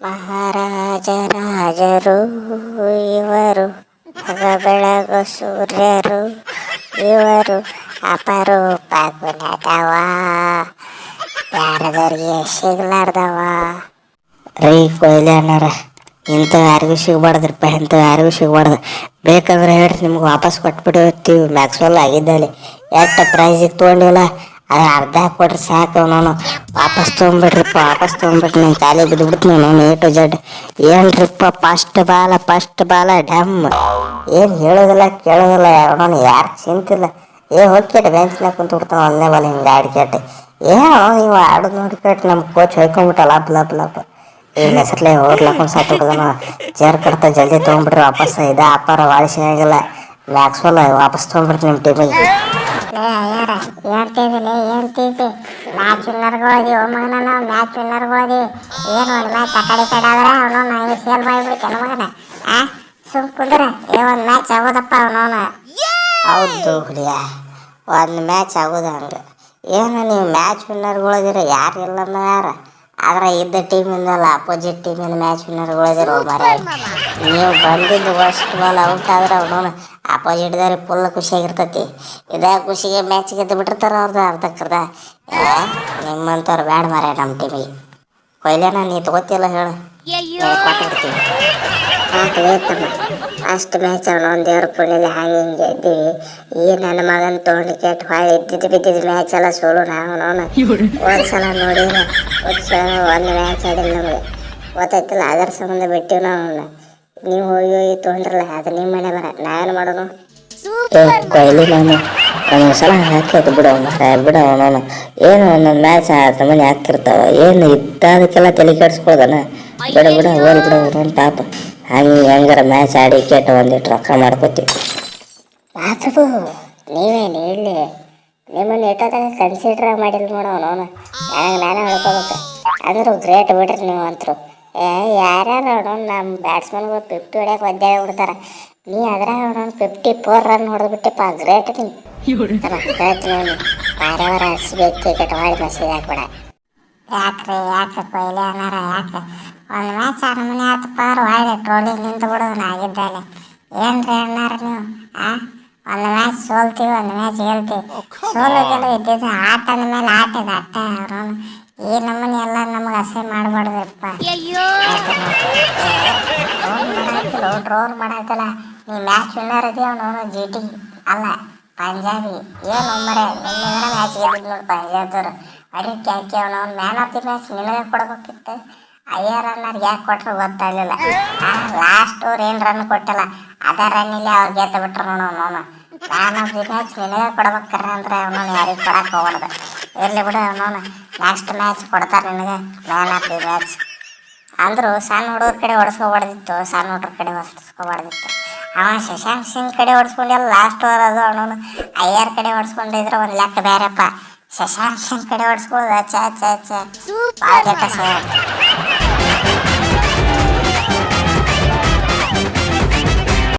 ಮಹಾರಾಜರಾಜರು ಇವರು ಬೆಳಗು ಸೂರ್ಯರು ಇವರು ಅಪರೂಪ ಗುಣದವ ಯಾರದವ್ರಿಗೆ ಸಿಗ್ಲಾರ್ದವ. ರೀ ಕೊಯ್ಲಿ ಅಣ್ಣಾರ, ಇಂಥವು ಯಾರಿಗೂ ಸಿಗ್ಬಾರ್ದ್ರಪ್ಪ, ಇಂಥವು ಯಾರಿಗೂ ಸಿಗ್ಬಾರ್ದು. ಬೇಕಂದ್ರೆ ಹೇಳ್ರಿ, ನಿಮ್ಗೆ ವಾಪಸ್ ಕೊಟ್ಬಿಟ್ಟಿರ್ತೀವಿ. ಮ್ಯಾಕ್ಸ್ವೆಲ್ ಆಗಿದ್ದಲ್ಲಿ ಎಷ್ಟು ಪ್ರೈಸಿಗೆ ತೊಗೊಂಡಿಲ್ಲ ಅದು ಅರ್ಧ ಕೊಡ್ರಿ ಸಾಕು. ಅವನು ವಾಪಸ್ ತೊಗೊಂಬಿಡ್ರಿಪ್ಪ, ವಾಪಸ್ ತೊಗೊಂಬಿಟ್ರಿ. ನಿಮ್ಮ ಕಾಲಿಗೆ ಬಿದ್ದುಬಿಡ್ತೀನಿ ನಾನು A to Z. ಏನ್ರಿಪ್ಪ ಫಸ್ಟ್ ಬಾಲ ಡ್ಯಾಮ್. ಏನು ಹೇಳೋದಿಲ್ಲ ಕೇಳೋದಿಲ್ಲ, ಅವನು ಯಾರು ಚಿಂತಿಲ್ಲ. ಹೋಗ್ಕೇಟ ಬೆಂಚ್ನಾಗ ಕುಂತು ಬಿಡ್ತಾನೆ ಒಂದೇ ಬಾಲ್ ಹಿಂಗೆ ಆಡ್ಕೇಟೆ. ನೀವು ಆಡೋದು ನೋಡ್ಕೇಟ್ ನಮ್ಮ ಕೋಚ್ ಹೊಯ್ಕೊಂಬಿಟ್ಟ ಲಪ್. ಈಗ ಹೆಸರ್ಲೆ ಓಡ್ಲಾಕೊಂಡು ಸಾಕು ಬಿಡೋದನ. ಚೇರ್ ಕಡ್ತಾ ಜಲ್ದಿ ತೊಗೊಂಬಿಡ್ರಿ ವಾಪಸ್. ಅಪ್ಪಾರ ವಾಳಿಸಿನಾಗಿಲ್ಲ ಮ್ಯಾಕ್ಸ್ವೆಲ್ ವಾಪಸ್ ತೊಗೊಂಬಿಡ್ರಿ ನಿಮ್ಮ ಟೀಮಿಗೆ. ಹೇಳ್ತಿದ್ದಿ ಮ್ಯಾಚ್ ವಿನ್ನರ್ಗಳದಿ ಮಗನ, ನಾವು ಮ್ಯಾಚ್ ವಿನ್ನರ್ಗಳದಿ. ಏನು ಒಂದು ಮ್ಯಾಚ್ ಆ ಕಡೆ ಆದ್ರೆ ಅವನು ನಂಗೆ ಸೇಲ್ ಮಾಡಿಬಿಡ್ತೇನೆ ಮಗನ. ಸುಮ್ ಕುಂದ್ರೆ ಒಂದು ಮ್ಯಾಚ್ ಆಗೋದಪ್ಪ ಅವನವನು. ಹೌದು ಹುಲಿಯ, ಒಂದು ಮ್ಯಾಚ್ ಆಗೋದು ಹಂಗೆ. ಏನು ನೀವು ಮ್ಯಾಚ್ ವಿನ್ನರ್ಗಳದಿರ, ಯಾರು ಇಲ್ಲಂದ ಯಾರು, ಆದ್ರೆ ಇದ್ದ ಟೀಮಿಂದಲ್ಲ ಅಪೋಸಿಟ್ ಟೀಮಿಂದ ಮ್ಯಾಚ್ ವಿನ್ನರ್ಗಳದಿರೋ ಮರ. ನೀವು ಬಂದಿದ್ದು ಫಸ್ಟ್ ಬಾಲ್ ಔಟ್ ಆದ್ರೆ ಅವನು ಅಪೋಸಿಟ್ದವ್ರಿಗೆ ಫುಲ್ ಖುಷಿಯಾಗಿರ್ತೈತಿ. ಇದೇ ಖುಷಿಗೆ ಮ್ಯಾಚ್ ಗೆದ್ದು ಬಿಟ್ಟಿರ್ತಾರೆ ಅವ್ರದ್ದು ಅರ್ಧಕ್ಕರ್ಧ. ನಿಮ್ಮಂಥವ್ರು ಬ್ಯಾಡ ಮಾರ ನಮ್ಮ ಟೀಮಿಗೆ. ಕೊಯ್ಲೇನ ನೀ ತಗೋತಿಲ್ಲ ಹೇಳು, ಕೊಟ್ಬಿಡ್ತೀವಿ. ಹಾಕಲೇತಮ್ಮ ಅಷ್ಟು ಮ್ಯಾಚ್ ಅವನೊಂದು ದೇವ್ರ ಪುಣ್ಯಲ್ಲಿ ಹಾಗೆ ಹಿಂಗೆ ಇದ್ದೀವಿ. ಈ ನನ್ನ ಮಗನ ತೊಗೊಂಡು ಕೆಟ್ಟು ಹೊಳ್ಳಿ ಬಿದ್ದಿದ್ದು ಮ್ಯಾಚ್ ಎಲ್ಲ ಸೋಲು. ನಾವು ಒಂದ್ಸಲ ನೋಡಿಲ್ಲ, ಒಂದು ಮ್ಯಾಚ್ ಆಡಿಲ್ಲ ನಮಗೆ ಗೊತ್ತಾಯ್ತಿಲ್ಲ. ಅದರ ಸಂಬಂಧ ಬಿಟ್ಟಿವಿ ನಾವು. ನೀವು ಹೋಗಿ ತೊಗೊಂಡ್ರಲ್ಲ ಅದು ನಿಮ್ಮ ಮನೆ ಬರ, ನಾವೇನು ಮಾಡೋನು. ಕೊಯ್ಲಿ ನಾನು ಒಂದೊಂದ್ಸಲ ಹಾಕಿ ಬಿಡವನು ಏನು ಒಂದೊಂದು ಮ್ಯಾಚ್ ಮನೆ ಹಾಕಿರ್ತಾವ. ಏನು ಇದ್ದದಕ್ಕೆಲ್ಲ ತಲೆ ಕೆಡ್ಸ್ಕೊಳ್ದಾನ. ಬಿಡ ಹೋಲ್ ಬಿಡೋನು ಪಾಪ. ಹೆಂಗಾರ ಮ್ಯಾಚ್ ಆಡಿ ಕೇಟ ಒಂದಿಟ್ಟು ರೊಕ್ಕ ಮಾಡ್ಕೋತೀವಿ. ಮಾತು ನೀವೇನು ಹೇಳಿ, ನಿಮ್ಮನ್ನು ಇಟ್ಟೋದಾಗ ಕನ್ಸಿಡ್ರಾಗಿ ಮಾಡಿಲ್ಲ ನೋಡೋನು. ನಾನೇ ಹೇಳ್ಕೋಬೇಕು ಅಂದ್ರು ಗ್ರೇಟ್ ಬಿಡ್ರಿ ನೀವು ಅಂತರು. ಯಾರ್ಯಾರು ನೋಡೋಣ ನಮ್ಮ ಬ್ಯಾಟ್ಸ್ಮನ್ಗಳು 50 ಹೊಡ್ಯಾಕೆ ಒದ್ದಾಡಿ ಬಿಡ್ತಾರೆ. ನೀ ಅದ್ರಾಗ ನೋಡೋಣ 54 ರನ್ ಹೊಡೆದ್ಬಿಟ್ಟಿಪ್ಪ, ಗ್ರೇಟ್ ನೀ. ಹೇಳ್ತೀನಿ ಪಾರವರ ಹರಿಸ್ಬೇಕು ಕ್ರಿಕೆಟ್ ಮಾಡಿ ಮೆಸೇಜ್ ಹಾಕ್ಬೇಡ. ಯಾಕೆ ಕೊಯ್ಲಿ ಅನ್ನಾರ, ಯಾಕೆ ಒಂದು ಮ್ಯಾಚ್ ಮನೆ ಆತಪ್ಪ ಹೊಳ್ಳಿ ಟ್ರೋಲಿಂಗ್ ನಿಂತು ಬಿಡೋದು ಆಗಿದ್ದಾನೆ. ಏನ್ರಿ ಅಣ್ಣಾರ ನೀವು, ಒಂದು ಮ್ಯಾಚ್ ಸೋಲ್ತೀವಿ, ಒಂದು ಮ್ಯಾಚ್ ಗೆಲ್ತೀವಿ. ಸೋಲೋದೆಲ್ಲ ಇದ್ದಿದ್ದು ಆಟ ಅಂದಮೇಲೆ ಆಟ ಇದೆ ಅಟ್ಟ. ಅವ್ರವ್ನು ಈ ನಮ್ಮನೆ ಎಲ್ಲ ನಮಗೆ ಅಸಹ್ಯ ಮಾಡಬಾರ್ದಪ್ಪ. ಟ್ರೋಲ್ ಮಾಡಾಯ್ತಲ್ಲ. ನೀ ಮ್ಯಾಚ್ ವಿನ್ನರ್ ಇದೀಯ, ಅವನು GT ಅಲ್ಲ ಪಂಜಾಬಿ. ಏನು ಮರೆ ನಿನ್ನೆ ಮ್ಯಾಚ್ ಗೆದ್ದಿದ್ದು ನೋಡಿ ಪಂಜಾಬ್ದವ್ರು. ಅಡಿ ಕ್ಯಾಕಿ ಅವನವ್ನು ಮ್ಯಾನ್ ಆಫ್ ದಿ ಮ್ಯಾಚ್ ನಿನಗೆ ಕೊಡ್ಬೇಕಿತ್ತು. 5 ರನ್ನರ್ಗೆ ಯಾಕೆ ಕೊಟ್ಟರು ಗೊತ್ತಾಗಲಿಲ್ಲ. ಲಾಸ್ಟ್ ಓವರ್ ಏನು ರನ್ ಕೊಟ್ಟಿಲ್ಲ, ಅದೇ ರನ್ನಿಲ್ಲಿ ಅವ್ರು ಗೆದ್ದು ಬಿಟ್ರು ನೋಡೋನು. ಮ್ಯಾನ್ ಆಫ್ ದಿ ಮ್ಯಾಚ್ ನಿನಗೆ ಕೊಡ್ಬೇಕ್ರ ಅಂದ್ರೆ ಅವನವ್ನು ಯಾರಿಗೆ ಕೊಡಕ್ಕೆ ಹೋಗ್ಬಾರ್ದು. ಇರಲಿ ಬಿಡು, ಅವನವನು ನೆಕ್ಸ್ಟ್ ಮ್ಯಾಚ್ ಕೊಡ್ತಾರೆ ನಿನಗೆ ಮ್ಯಾನ್ ಆಫ್ ದಿ ಮ್ಯಾಚ್. ಅಂದರು ಸಣ್ಣ ಹುಡುಗರ ಕಡೆ ಹೊಡೆಸ್ಕೊಬಾರ್ದಿತ್ತು, ಸಣ್ಣ ಹುಡುಗರ ಕಡೆ ಹೊಡೆಸ್ಕೊಬಾರ್ದಿತ್ತು. ಶಶಾಂಕ್ ಸಿಂಗ್ ಕಡೆ ಹೊಡೆಸ್ಕೊಂಡಿಲ್ಲ ಲಾಸ್ಟ್ ಓವರ್. ಅದು ಅವನವನು ಅಯ್ಯರ್ ಕಡೆ ಹೊಡೆಸ್ಕೊಂಡಿದ್ರೆ ಒಂದು ಲೆಕ್ಕ ಬೇರೆಪ್ಪ. ಶಶಾಂಕ್ ಸಿಂಗ್ ಕಡೆ ಹೊಡೆಸ್ಕೊಳ್ಳೋದು ಭಾಳ ಕೆಟ್ಟ